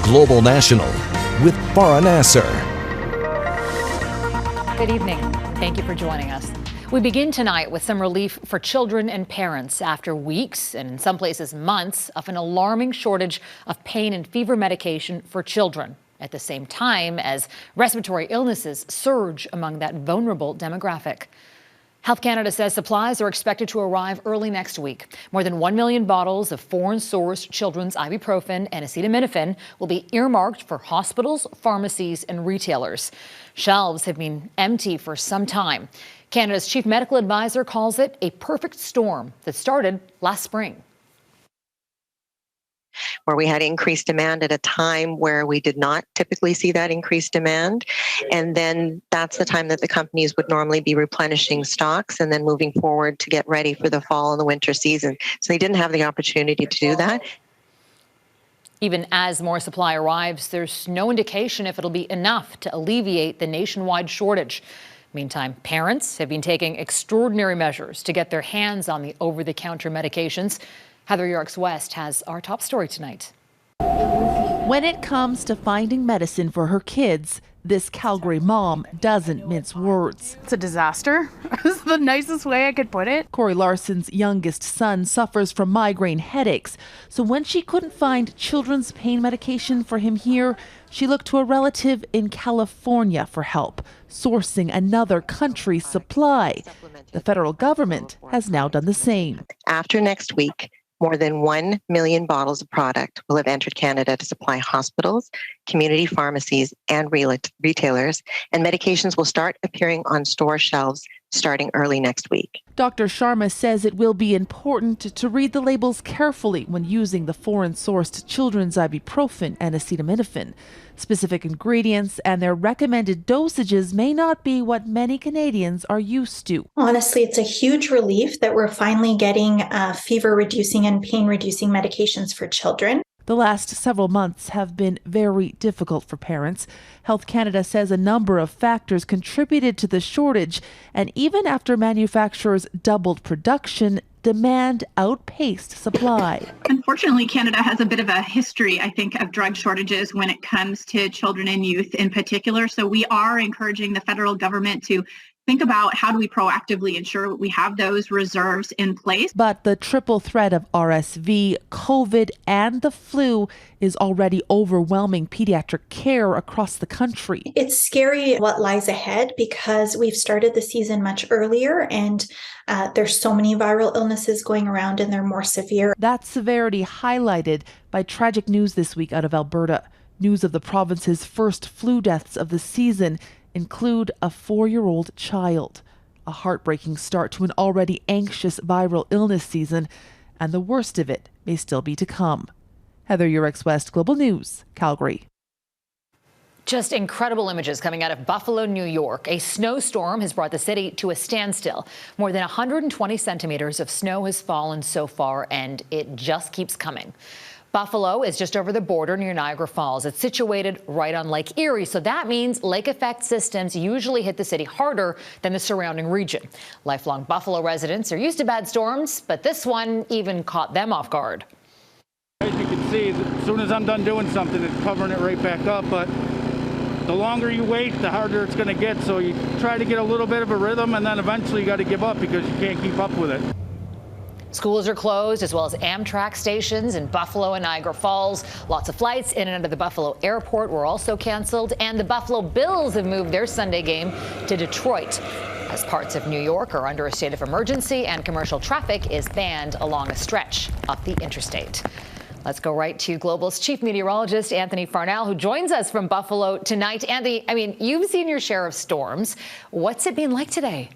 Global National with Farah Nasser. Good evening. Thank you for joining us. We begin tonight with some relief for children and parents after weeks, and in some places months, of an alarming shortage of pain and fever medication for children, at the same time as respiratory illnesses surge among that vulnerable demographic. Health Canada says supplies are expected to arrive early next week. More than 1 million bottles of foreign-sourced children's ibuprofen and acetaminophen will be earmarked for hospitals, pharmacies, and retailers. Shelves have been empty for some time. Canada's chief medical advisor calls it a perfect storm that started last spring, where we had increased demand at a time where we did not typically see that increased demand. And then that's the time that the companies would normally be replenishing stocks and then moving forward to get ready for the fall and the winter season. So they didn't have the opportunity to do that. Even as more supply arrives, there's no indication if it'll be enough to alleviate the nationwide shortage. Meantime, parents have been taking extraordinary measures to get their hands on the over-the-counter medications. Heather Yorks-West has our top story tonight. When it comes to finding medicine for her kids, this Calgary mom doesn't mince words. It's a disaster. It's the nicest way I could put it. Corey Larson's youngest son suffers from migraine headaches. So when she couldn't find children's pain medication for him here, she looked to a relative in California for help, sourcing another country's supply. The federal government has now done the same. After next week, more than 1 million bottles of product will have entered Canada to supply hospitals, community pharmacies, and retailers, and medications will start appearing on store shelves starting early next week. Dr. Sharma says it will be important to read the labels carefully when using the foreign-sourced children's ibuprofen and acetaminophen. Specific ingredients and their recommended dosages may not be what many Canadians are used to. Honestly, it's a huge relief that we're finally getting fever-reducing and pain-reducing medications for children. The last several months have been very difficult for parents. Health Canada says a number of factors contributed to the shortage, and even after manufacturers doubled production, demand outpaced supply. Unfortunately, Canada has a bit of a history, I think, of drug shortages when it comes to children and youth in particular. So we are encouraging the federal government to think about how do we proactively ensure we have those reserves in place. But the triple threat of RSV, COVID, and the flu is already overwhelming pediatric care across the country. It's scary what lies ahead because we've started the season much earlier and there's so many viral illnesses going around and they're more severe. That severity highlighted by tragic news this week out of Alberta. News of the province's first flu deaths of the season include a 4-year-old child. A heartbreaking start to an already anxious viral illness season, and the worst of it may still be to come. Heather Yorks-West, Global News, Calgary. Just incredible images coming out of Buffalo, New York. A snowstorm has brought the city to a standstill. More than 120 centimeters of snow has fallen so far, and it just keeps coming. Buffalo is just over the border near Niagara Falls. It's situated right on Lake Erie, so that means lake effect systems usually hit the city harder than the surrounding region. Lifelong Buffalo residents are used to bad storms, but this one even caught them off guard. As you can see, as soon as I'm done doing something, it's covering it right back up, but the longer you wait, the harder it's going to get, so you try to get a little bit of a rhythm, and then eventually you got to give up because you can't keep up with it. Schools are closed, as well as Amtrak stations in Buffalo and Niagara Falls. Lots of flights in and out of the Buffalo airport were also canceled, and the Buffalo Bills have moved their Sunday game to Detroit, as parts of New York are under a state of emergency and commercial traffic is banned along a stretch up the interstate. Let's go right to Global's chief meteorologist, Anthony Farnell, who joins us from Buffalo tonight. Anthony, I mean, you've seen your share of storms. What's it been like today?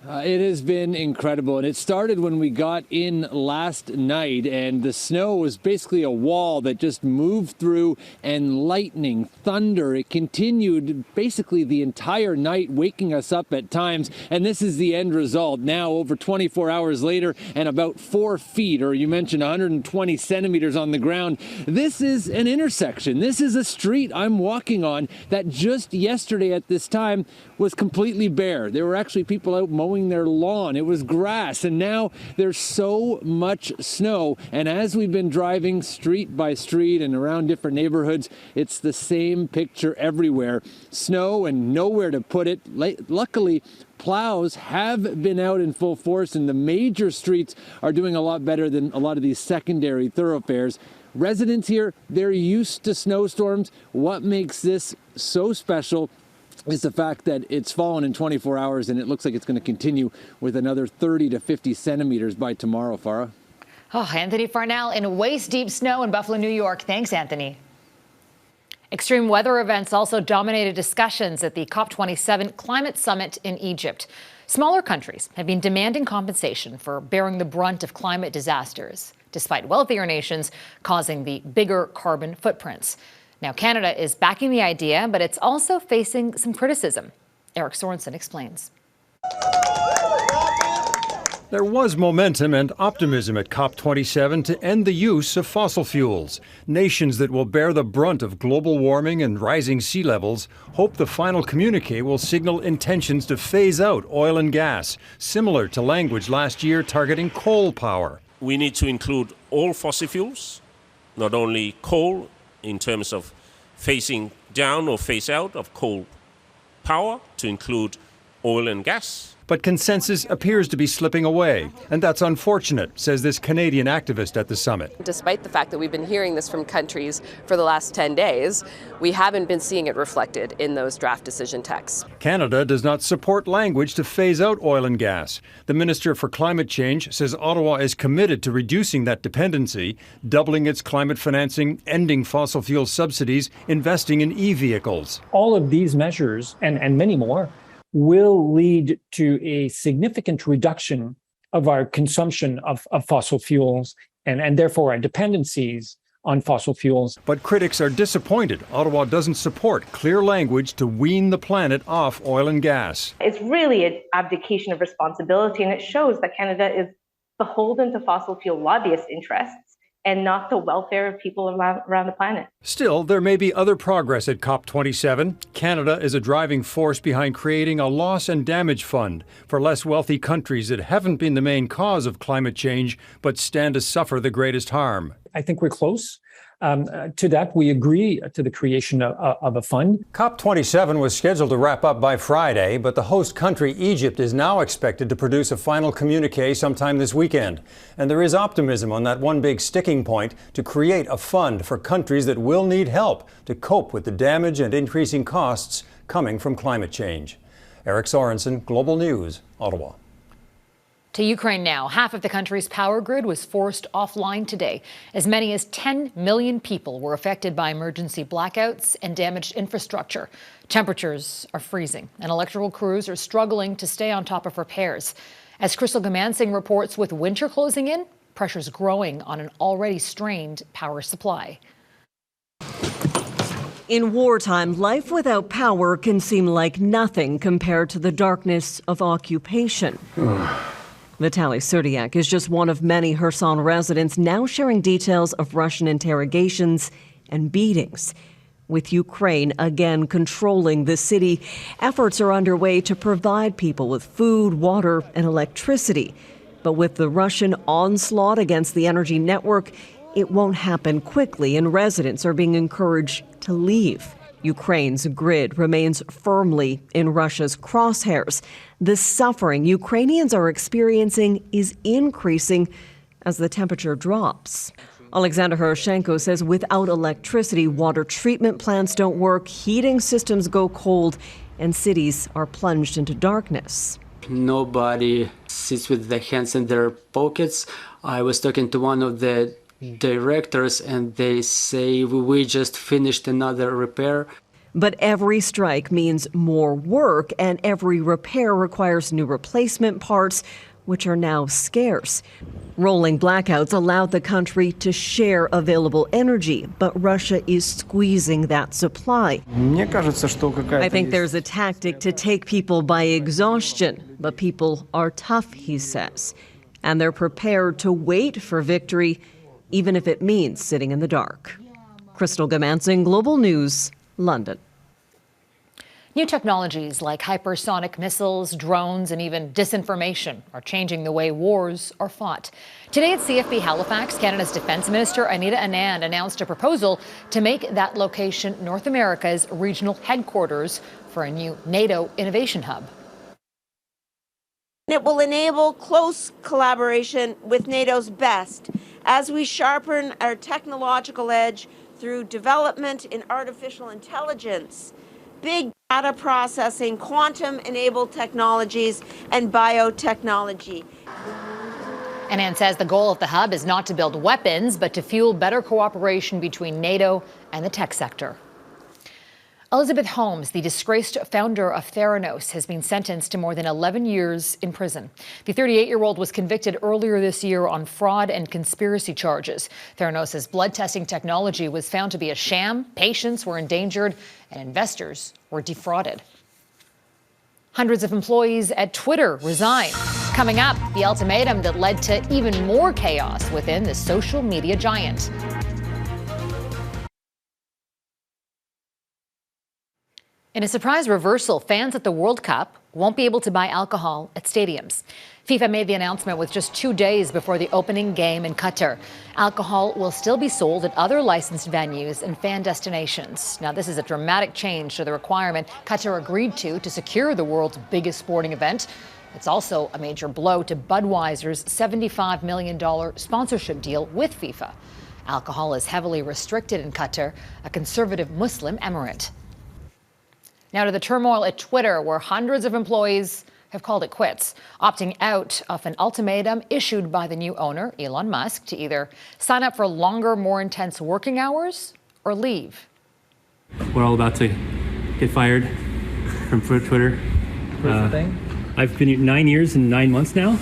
It has been incredible, and it started when we got in last night, and the snow was basically a wall that just moved through, and lightning, thunder, it continued basically the entire night, waking us up at times, and this is the end result. Now, over 24 hours later, and about 4 feet, or you mentioned 120 centimeters on the ground. This is an intersection. This is a street I'm walking on that just yesterday at this time was completely bare. There were actually people out mowing mowing their lawn. It was grass, and now there's so much snow. And as we've been driving street by street and around different neighborhoods, it's the same picture everywhere. Snow and nowhere to put it. Luckily, plows have been out in full force, and the major streets are doing a lot better than a lot of these secondary thoroughfares. Residents here, they're used to snowstorms. What makes this so special is the fact that it's fallen in 24 hours, and it looks like it's going to continue with another 30 to 50 centimeters by tomorrow, Farah. Oh, Anthony Farnell in waist-deep snow in Buffalo, New York. Thanks, Anthony. Extreme weather events also dominated discussions at the COP27 climate summit in Egypt. Smaller countries have been demanding compensation for bearing the brunt of climate disasters, despite wealthier nations causing the bigger carbon footprints. Now, Canada is backing the idea, but it's also facing some criticism. Eric Sorensen explains. There was momentum and optimism at COP27 to end the use of fossil fuels. Nations that will bear the brunt of global warming and rising sea levels hope the final communiqué will signal intentions to phase out oil and gas, similar to language last year targeting coal power. We need to include all fossil fuels, not only coal, in terms of phasing down or phase out of coal power, to include oil and gas. But consensus appears to be slipping away, and that's unfortunate, says this Canadian activist at the summit. Despite the fact that we've been hearing this from countries for the last 10 days, we haven't been seeing it reflected in those draft decision texts. Canada does not support language to phase out oil and gas. The Minister for Climate Change says Ottawa is committed to reducing that dependency, doubling its climate financing, ending fossil fuel subsidies, investing in e-vehicles. All of these measures, and many more, will lead to a significant reduction of our consumption of fossil fuels and therefore our dependencies on fossil fuels. But critics are disappointed Ottawa doesn't support clear language to wean the planet off oil and gas. It's really an abdication of responsibility, and it shows that Canada is beholden to fossil fuel lobbyist interests and not the welfare of people around the planet. Still, there may be other progress at COP27. Canada is a driving force behind creating a loss and damage fund for less wealthy countries that haven't been the main cause of climate change, but stand to suffer the greatest harm. I think we're close. To that, we agree to the creation of a fund. COP27 was scheduled to wrap up by Friday, but the host country, Egypt, is now expected to produce a final communiqué sometime this weekend. And there is optimism on that one big sticking point to create a fund for countries that will need help to cope with the damage and increasing costs coming from climate change. Eric Sorensen, Global News, Ottawa. To Ukraine now. Half of the country's power grid was forced offline today. As many as 10 million people were affected by emergency blackouts and damaged infrastructure. Temperatures are freezing, and electrical crews are struggling to stay on top of repairs. As Crystal Gamansing reports, with winter closing in, pressure's growing on an already strained power supply. In wartime, life without power can seem like nothing compared to the darkness of occupation. Vitaly Surdyak is just one of many Kherson residents now sharing details of Russian interrogations and beatings. With Ukraine again controlling the city, efforts are underway to provide people with food, water, and electricity. But with the Russian onslaught against the energy network, it won't happen quickly, and residents are being encouraged to leave. Ukraine's grid remains firmly in Russia's crosshairs. The suffering Ukrainians are experiencing is increasing as the temperature drops. Alexander Horoshenko says without electricity, water treatment plants don't work, heating systems go cold, and cities are plunged into darkness. Nobody sits with their hands in their pockets. I was talking to one of the directors and they say we just finished another repair. But every strike means more work, and every repair requires new replacement parts, which are now scarce. Rolling blackouts allowed the country to share available energy, but Russia is squeezing that supply. I think there's a tactic to take people by exhaustion, but people are tough, he says, and they're prepared to wait for victory, even if it means sitting in the dark. Crystal Gamansing, Global News, London. New technologies like hypersonic missiles, drones, and even disinformation are changing the way wars are fought. Today at CFB Halifax, Canada's Defence Minister Anita Anand announced a proposal to make that location North America's regional headquarters for a new NATO innovation hub. It will enable close collaboration with NATO's best as we sharpen our technological edge through development in artificial intelligence, big data processing, quantum-enabled technologies, and biotechnology. Anand says the goal of the hub is not to build weapons, but to fuel better cooperation between NATO and the tech sector. Elizabeth Holmes, the disgraced founder of Theranos, has been sentenced to more than 11 years in prison. The 38-year-old was convicted earlier this year on fraud and conspiracy charges. Theranos' blood testing technology was found to be a sham, patients were endangered, and investors were defrauded. Hundreds of employees at Twitter resign. Coming up, the ultimatum that led to even more chaos within the social media giant. In a surprise reversal, fans at the World Cup won't be able to buy alcohol at stadiums. FIFA made the announcement with just 2 days before the opening game in Qatar. Alcohol will still be sold at other licensed venues and fan destinations. Now, this is a dramatic change to the requirement Qatar agreed to secure the world's biggest sporting event. It's also a major blow to Budweiser's $75 million sponsorship deal with FIFA. Alcohol is heavily restricted in Qatar, a conservative Muslim emirate. Now to the turmoil at Twitter, where hundreds of employees have called it quits, opting out of an ultimatum issued by the new owner, Elon Musk, to either sign up for longer, more intense working hours or leave. We're all about to get fired from Twitter. I've been here 9 years and 9 months now.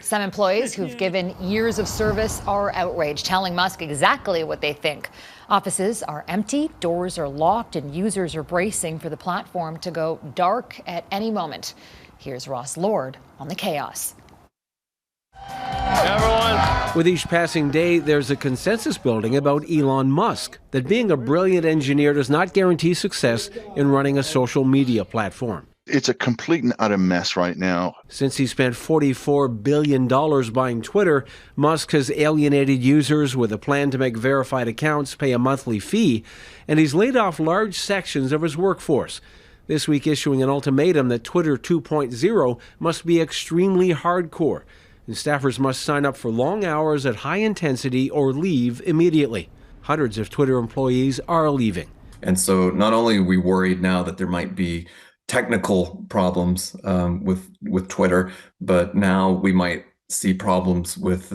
Some employees who've given years of service are outraged, telling Musk exactly what they think. Offices are empty, doors are locked, and users are bracing for the platform to go dark at any moment. Here's Ross Lord on the chaos. With each passing day, there's a consensus building about Elon Musk, that being a brilliant engineer does not guarantee success in running a social media platform. It's a complete and utter mess right now. Since he spent $44 billion buying Twitter, Musk has alienated users with a plan to make verified accounts pay a monthly fee, and he's laid off large sections of his workforce. This week issuing an ultimatum that Twitter 2.0 must be extremely hardcore, and staffers must sign up for long hours at high intensity or leave immediately. Hundreds of Twitter employees are leaving. And so not only are we worried now that there might be technical problems with Twitter, but now we might see problems with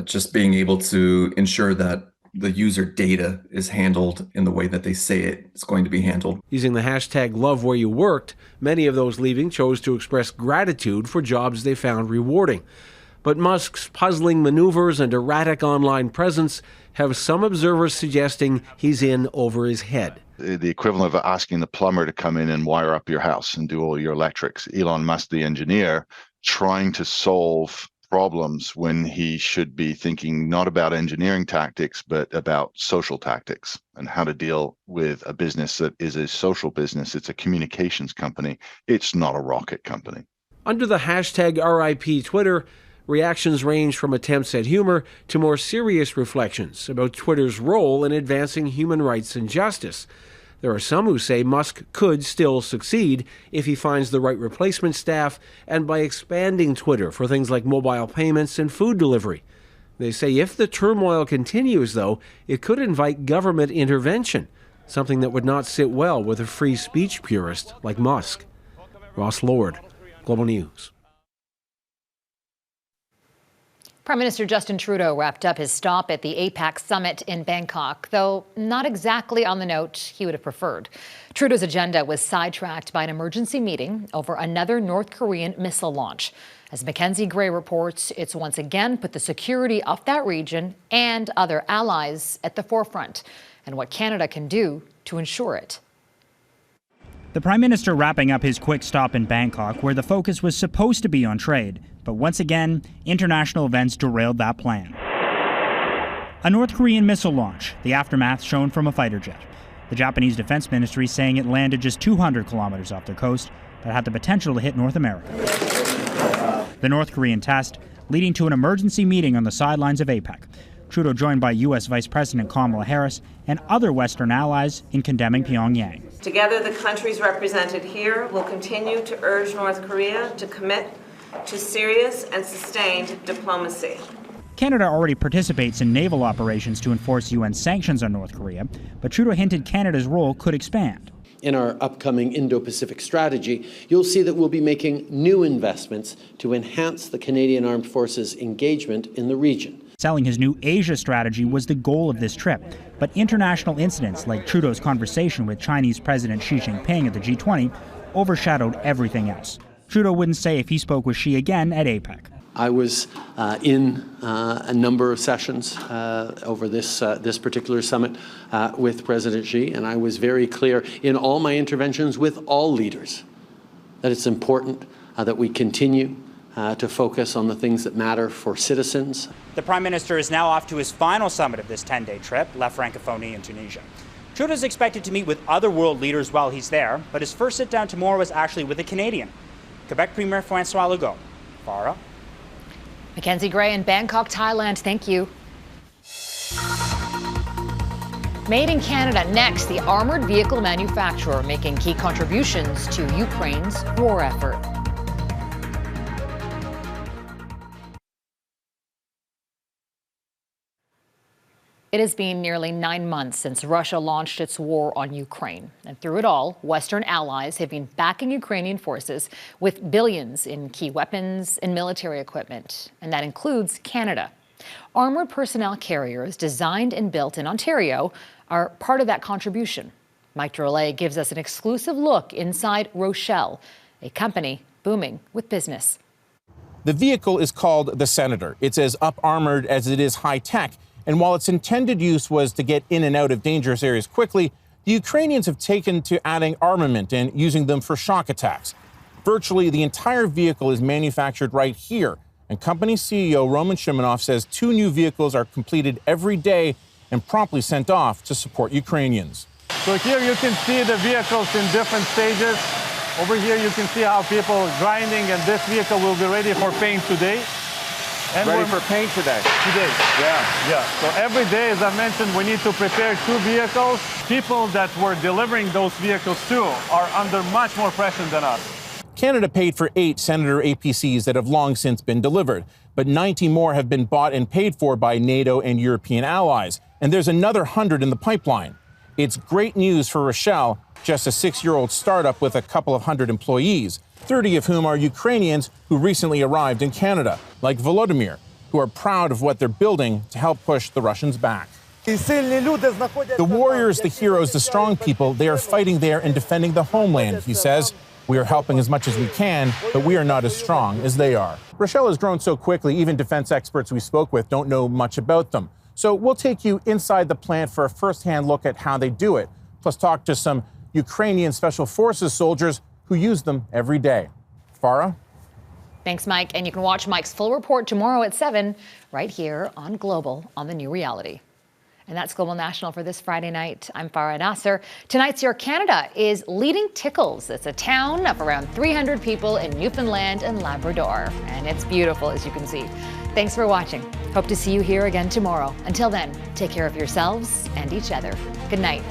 just being able to ensure that the user data is handled in the way that they say it's going to be handled. Using the hashtag #LoveWhereYouWorked, many of those leaving chose to express gratitude for jobs they found rewarding. But Musk's puzzling maneuvers and erratic online presence have some observers suggesting he's in over his head. The equivalent of asking the plumber to come in and wire up your house and do all your electrics. Elon Musk, the engineer, trying to solve problems when he should be thinking not about engineering tactics, but about social tactics and how to deal with a business that is a social business. It's a communications company. It's not a rocket company. Under the hashtag RIP Twitter, reactions range from attempts at humor to more serious reflections about Twitter's role in advancing human rights and justice. There are some who say Musk could still succeed if he finds the right replacement staff and by expanding Twitter for things like mobile payments and food delivery. They say if the turmoil continues, though, it could invite government intervention, something that would not sit well with a free speech purist like Musk. Ross Lord, Global News. Prime Minister Justin Trudeau wrapped up his stop at the APEC summit in Bangkok, though not exactly on the note he would have preferred. Trudeau's agenda was sidetracked by an emergency meeting over another North Korean missile launch. As Mackenzie Gray reports, it's once again put the security of that region and other allies at the forefront, and what Canada can do to ensure it. The Prime Minister wrapping up his quick stop in Bangkok, where the focus was supposed to be on trade. But once again, international events derailed that plan. A North Korean missile launch, the aftermath shown from a fighter jet. The Japanese Defense Ministry saying it landed just 200 kilometers off their coast, but had the potential to hit North America. The North Korean test leading to an emergency meeting on the sidelines of APEC. Trudeau joined by U.S. Vice President Kamala Harris and other Western allies in condemning Pyongyang. Together, the countries represented here will continue to urge North Korea to commit to serious and sustained diplomacy. Canada already participates in naval operations to enforce UN sanctions on North Korea, but Trudeau hinted Canada's role could expand. In our upcoming Indo-Pacific strategy, you'll see that we'll be making new investments to enhance the Canadian Armed Forces' engagement in the region. Selling his new Asia strategy was the goal of this trip, but international incidents like Trudeau's conversation with Chinese President Xi Jinping at the G20 overshadowed everything else. Trudeau wouldn't say if he spoke with Xi again at APEC. I was in a number of sessions over this particular summit with President Xi, and I was very clear in all my interventions with all leaders that it's important that we continue to focus on the things that matter for citizens. The Prime Minister is now off to his final summit of this 10-day trip, La Francophonie in Tunisia. Trudeau is expected to meet with other world leaders while he's there, but his first sit-down tomorrow is actually with a Canadian, Quebec Premier François Legault. Farah? Mackenzie Gray in Bangkok, Thailand, thank you. Made in Canada next, the armored vehicle manufacturer making key contributions to Ukraine's war effort. It has been nearly 9 months since Russia launched its war on Ukraine. And through it all, Western allies have been backing Ukrainian forces with billions in key weapons and military equipment. And that includes Canada. Armored personnel carriers designed and built in Ontario are part of that contribution. Mike Drolet gives us an exclusive look inside Rochelle, a company booming with business. The vehicle is called the Senator. It's as up-armored as it is high-tech. And while its intended use was to get in and out of dangerous areas quickly, the Ukrainians have taken to adding armament and using them for shock attacks. Virtually the entire vehicle is manufactured right here. And company CEO Roman Shimonov says 2 new vehicles are completed every day and promptly sent off to support Ukrainians. So here you can see the vehicles in different stages. Over here you can see how people are grinding, and this vehicle will be ready for paint today. And ready for paint today? Today. Yeah. So every day, as I mentioned, we need to prepare 2 vehicles. People that we're delivering those vehicles to are under much more pressure than us. Canada paid for 8 Senator APCs that have long since been delivered, but 90 more have been bought and paid for by NATO and European allies, and there's another 100 in the pipeline. It's great news for Rochelle, just a 6-year-old startup with a couple of hundred employees, 30 of whom are Ukrainians who recently arrived in Canada, like Volodymyr, who are proud of what they're building to help push the Russians back. The warriors, the heroes, the strong people, they are fighting there and defending the homeland, he says. We are helping as much as we can, but we are not as strong as they are. Rochelle has grown so quickly, even defense experts we spoke with don't know much about them. So we'll take you inside the plant for a first-hand look at how they do it, plus talk to some Ukrainian Special Forces soldiers who use them every day. Farah? Thanks, Mike. And you can watch Mike's full report tomorrow at 7 right here on Global on the New Reality. And that's Global National for this Friday night. I'm Farah Nasser. Tonight's Your Canada is Leading Tickles. It's a town of around 300 people in Newfoundland and Labrador. And it's beautiful, as you can see. Thanks for watching. Hope to see you here again tomorrow. Until then, take care of yourselves and each other. Good night.